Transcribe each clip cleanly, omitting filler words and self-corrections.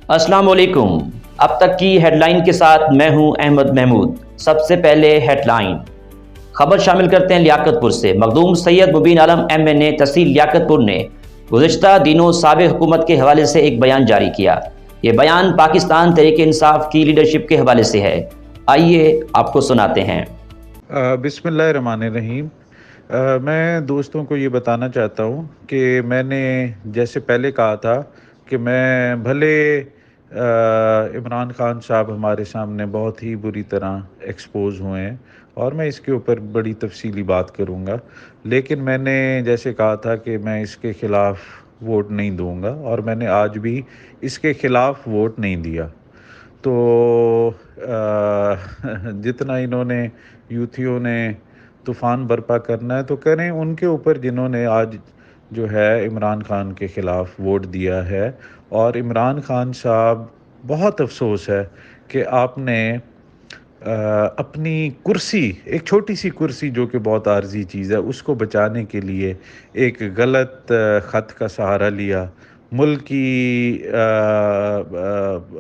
अस्सलाम वालेकुम। अब तक की हेडलाइन के साथ मैं हूं अहमद महमूद। सबसे पहले हेडलाइन खबर शामिल करते हैं लियाकतपुर से। मखदूम सैयद मुबीन आलम MNA तहसील लियाकतपुर ने गुज़िश्ता दिनों साबिक़ हुकूमत के हवाले से एक बयान जारी किया। ये बयान पाकिस्तान तहरीक इंसाफ की लीडरशिप के हवाले से है। आइए आपको सुनाते हैं। बिस्मिल्लाहिर्रहमानिर्रहीम। मैं दोस्तों को ये बताना चाहता हूँ कि मैंने जैसे पहले कहा था कि मैं भले इमरान खान साहब हमारे सामने बहुत ही बुरी तरह एक्सपोज हुए हैं और मैं इसके ऊपर बड़ी तफसीली बात करूँगा, लेकिन मैंने जैसे कहा था कि मैं इसके ख़िलाफ़ वोट नहीं दूँगा और मैंने आज भी इसके ख़िलाफ़ वोट नहीं दिया। तो जितना इन्होंने यूथियों ने तूफ़ान बर्पा करना है तो करें उनके ऊपर, जिन्होंने आज जो है इमरान खान के ख़िलाफ़ वोट दिया है। और इमरान खान साहब, बहुत अफसोस है कि आपने अपनी कुर्सी, एक छोटी सी कुर्सी जो कि बहुत आर्जी चीज़ है, उसको बचाने के लिए एक गलत ख़त का सहारा लिया। मुल्क की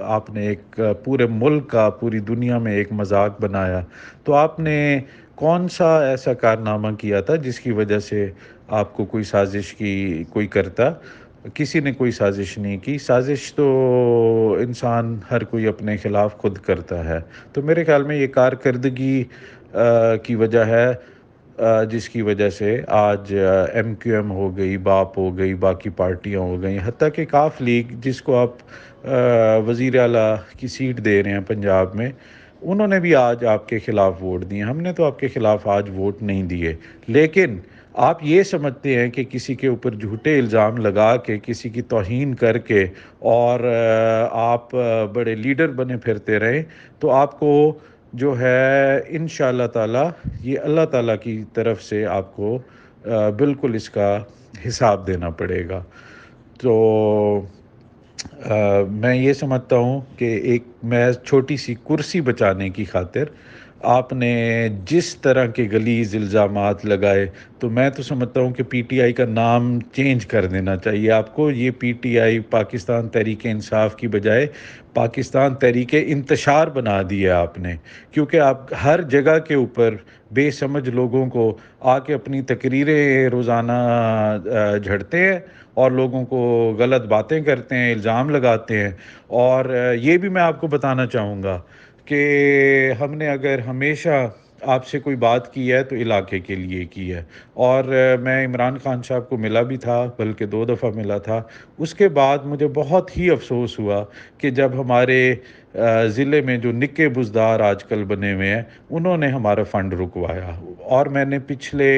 आपने एक पूरे मुल्क का, पूरी दुनिया में एक मजाक बनाया। तो आपने कौन सा ऐसा कारनामा किया था जिसकी वजह से आपको कोई साजिश की कोई करता? किसी ने कोई साजिश नहीं की। साजिश तो इंसान हर कोई अपने ख़िलाफ़ खुद करता है। तो मेरे ख़्याल में ये कारकर्दगी की वजह है, जिसकी वजह से आज MQM हो गई, बाप हो गई, बाकी पार्टियां हो गई, हत्ता कि काफ लीग जिसको आप वज़ीर आला की सीट दे रहे हैं पंजाब में, उन्होंने भी आज आपके ख़िलाफ़ वोट दिए। हमने तो आपके ख़िलाफ़ आज वोट नहीं दिए, लेकिन आप ये समझते हैं कि किसी के ऊपर झूठे इल्ज़ाम लगा के, किसी की तौहीन करके और आप बड़े लीडर बने फिरते रहें, तो आपको जो है इंशाअल्लाह ताला, ये अल्लाह ताला की तरफ से आपको बिल्कुल इसका हिसाब देना पड़ेगा। तो मैं ये समझता हूँ कि एक मैं छोटी सी कुर्सी बचाने की खातिर आपने जिस तरह के गलीज़ इल्ज़ामात लगाए, तो मैं तो समझता हूँ कि PTI का नाम चेंज कर देना चाहिए आपको। ये PTI पाकिस्तान तहरीक इंसाफ की बजाय पाकिस्तान तहरीक इंतशार बना दिया आपने, क्योंकि आप हर जगह के ऊपर बेसमझ लोगों को आके अपनी तकरीरें रोज़ाना झड़ते हैं और लोगों को गलत बातें करते हैं, इल्ज़ाम लगाते हैं। और ये भी मैं आपको बताना चाहूँगा कि हमने अगर हमेशा आपसे कोई बात की है तो इलाके के लिए की है। और मैं इमरान खान साहब को मिला भी था, बल्कि 2 दफ़ा मिला था। उसके बाद मुझे बहुत ही अफसोस हुआ कि जब हमारे ज़िले में जो निक्के बुज़दार आजकल बने हुए हैं, उन्होंने हमारा फ़ंड रुकवाया। और मैंने पिछले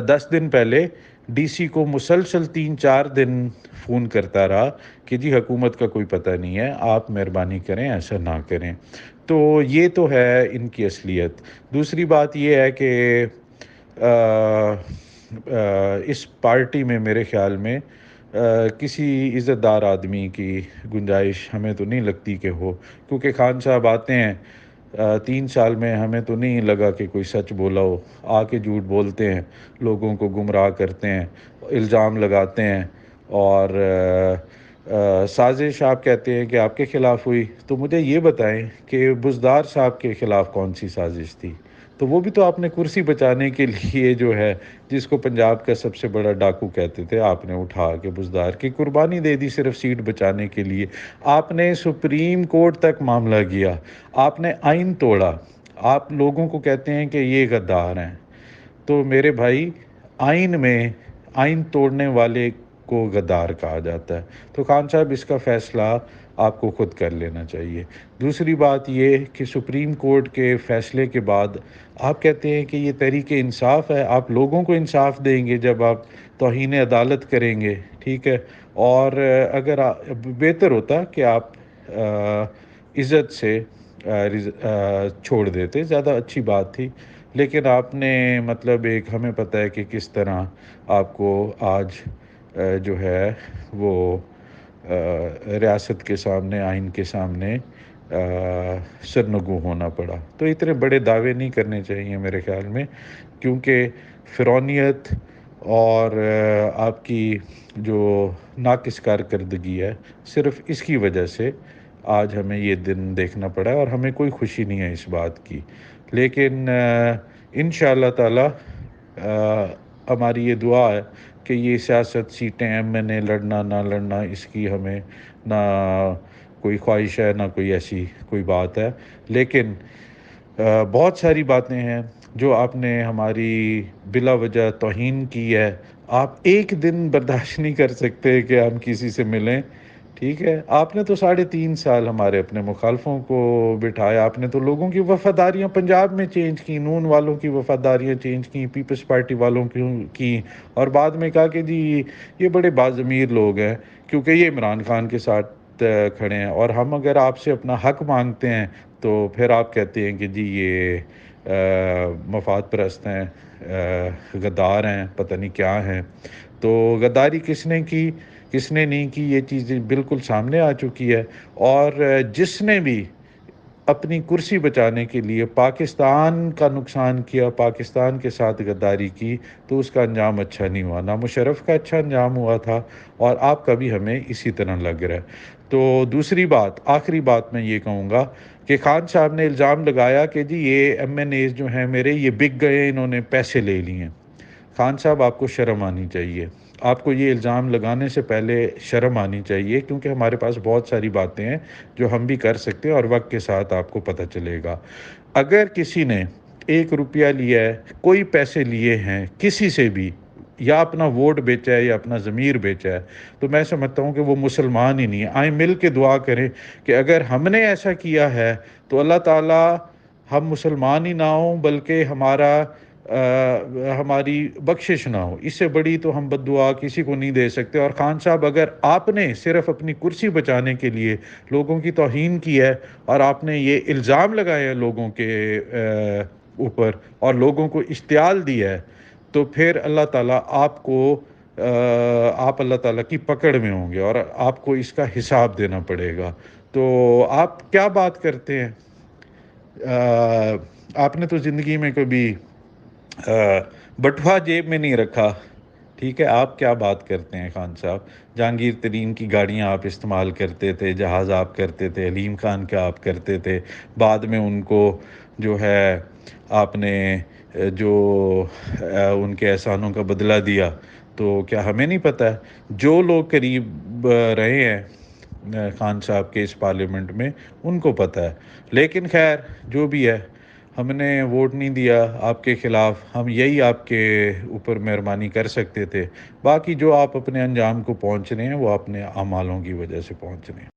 10 दिन पहले DC को मुसलसल 3-4 दिन फ़ोन करता रहा कि जी हुकूमत का कोई पता नहीं है, आप मेहरबानी करें ऐसा ना करें। तो ये तो है इनकी असलियत। दूसरी बात ये है कि इस पार्टी में मेरे ख़्याल में किसी इज़्ज़तदार आदमी की गुंजाइश हमें तो नहीं लगती कि हो, क्योंकि खान साहब आते हैं 3 साल में हमें तो नहीं लगा कि कोई सच बोला हो। आके झूठ बोलते हैं, लोगों को गुमराह करते हैं, इल्ज़ाम लगाते हैं। और साजिश आप कहते हैं कि आपके ख़िलाफ़ हुई, तो मुझे ये बताएं कि बुज़दार साहब के ख़िलाफ़ कौन सी साजिश थी? तो वो भी तो आपने कुर्सी बचाने के लिए जो है, जिसको पंजाब का सबसे बड़ा डाकू कहते थे, आपने उठा के बुज़दार की कुर्बानी दे दी सिर्फ सीट बचाने के लिए। आपने सुप्रीम कोर्ट तक मामला किया, आपने आइन तोड़ा। आप लोगों को कहते हैं कि ये गद्दार हैं, तो मेरे भाई, आइन में आइन तोड़ने वाले को गद्दार कहा जाता है। तो खान साहब, इसका फ़ैसला आपको खुद कर लेना चाहिए। दूसरी बात ये कि सुप्रीम कोर्ट के फ़ैसले के बाद आप कहते हैं कि ये तहरीक इंसाफ है, आप लोगों को इंसाफ देंगे जब आप तौहीन अदालत करेंगे, ठीक है। और अगर बेहतर होता कि आप इज़्ज़त से छोड़ देते, ज़्यादा अच्छी बात थी। लेकिन आपने मतलब एक, हमें पता है कि किस तरह आपको आज जो है वो रियासत के सामने, आइन के सामने सरनगू होना पड़ा। तो इतने बड़े दावे नहीं करने चाहिए मेरे ख़्याल में, क्योंकि फ़िरौनियत اور آپ کی جو ناقص کارکردگی ہے، صرف اس کی وجہ سے آج ہمیں یہ دن دیکھنا پڑا ہے، اور ہمیں کوئی خوشی نہیں ہے اس بات کی۔ لیکن انشاءاللہ تعالی ہماری یہ دعا ہے کہ یہ سیاست، سیٹیں، ایم این اے لڑنا نہ لڑنا، اس کی ہمیں نہ کوئی خواہش ہے، نہ کوئی ایسی کوئی بات ہے۔ لیکن بہت ساری باتیں ہیں جو آپ نے ہماری بلا وجہ توہین کی ہے۔ آپ ایک دن برداشت نہیں کر سکتے کہ ہم کسی سے ملیں، ٹھیک ہے؟ آپ نے تو 3.5 سال ہمارے اپنے مخالفوں کو بٹھایا، آپ نے تو لوگوں کی وفاداریاں پنجاب میں چینج کی، نون والوں کی وفاداریاں چینج کی، پیپلز پارٹی والوں کی، اور بعد میں کہا کہ جی یہ بڑے باضمیر لوگ ہیں کیونکہ یہ عمران خان کے ساتھ کھڑے ہیں، اور ہم اگر آپ سے اپنا حق مانگتے ہیں تو پھر آپ کہتے ہیں کہ جی یہ مفاد پرست ہیں، غدار ہیں، پتہ نہیں کیا ہیں۔ تو غداری کس نے کی، کس نے نہیں کی، یہ چیزیں بالکل سامنے آ چکی ہے۔ اور جس نے بھی اپنی کرسی بچانے کے لیے پاکستان کا نقصان کیا، پاکستان کے ساتھ غداری کی، تو اس کا انجام اچھا نہیں ہوا، نہ مشرف کا اچھا انجام ہوا تھا، اور آپ کا بھی ہمیں اسی طرح لگ رہا ہے۔ تو دوسری بات، آخری بات میں یہ کہوں گا کہ خان صاحب نے الزام لگایا کہ جی یہ ایم این ایز جو ہیں میرے، یہ بک گئے، انہوں نے پیسے لے لیے ہیں۔ خان صاحب، آپ کو شرم آنی چاہیے، آپ کو یہ الزام لگانے سے پہلے شرم آنی چاہیے، کیونکہ ہمارے پاس بہت ساری باتیں ہیں جو ہم بھی کر سکتے ہیں، اور وقت کے ساتھ آپ کو پتہ چلے گا۔ اگر کسی نے 1 روپیہ لیا ہے، کوئی پیسے لیے ہیں کسی سے بھی، یا اپنا ووٹ بیچا ہے یا اپنا ضمیر بیچا ہے، تو میں سمجھتا ہوں کہ وہ مسلمان ہی نہیں ہے۔ آئیں مل کے دعا کریں کہ اگر ہم نے ایسا کیا ہے تو اللہ تعالیٰ ہم مسلمان ہی نہ ہوں بلکہ ہماری بخشش نہ ہو، اس سے بڑی تو ہم بد دعا کسی کو نہیں دے سکتے۔ اور خان صاحب، اگر آپ نے صرف اپنی کرسی بچانے کے لیے لوگوں کی توہین کی ہے، اور آپ نے یہ الزام لگائے ہیں لوگوں کے اوپر، اور لوگوں کو اشتعال دیا ہے، تو پھر اللہ تعالیٰ آپ اللہ تعالیٰ کی پکڑ میں ہوں گے، اور آپ کو اس کا حساب دینا پڑے گا۔ تو آپ کیا بات کرتے ہیں؟ آپ نے تو زندگی میں کبھی بٹوا جیب میں نہیں رکھا، ٹھیک ہے؟ آپ کیا بات کرتے ہیں خان صاحب؟ جہانگیر ترین کی گاڑیاں آپ استعمال کرتے تھے، جہاز آپ کرتے تھے، علیم خان کا آپ کرتے تھے، بعد میں ان کو جو ہے آپ نے جو ان کے احسانوں کا بدلہ دیا، تو کیا ہمیں نہیں پتہ ہے؟ جو لوگ قریب رہے ہیں خان صاحب کے اس پارلیمنٹ میں، ان کو پتہ ہے۔ لیکن خیر جو بھی ہے، ہم نے ووٹ نہیں دیا آپ کے خلاف، ہم یہی آپ کے اوپر مہربانی کر سکتے تھے۔ باقی جو آپ اپنے انجام کو پہنچ رہے ہیں وہ اپنے اعمالوں کی وجہ سے پہنچ رہے ہیں۔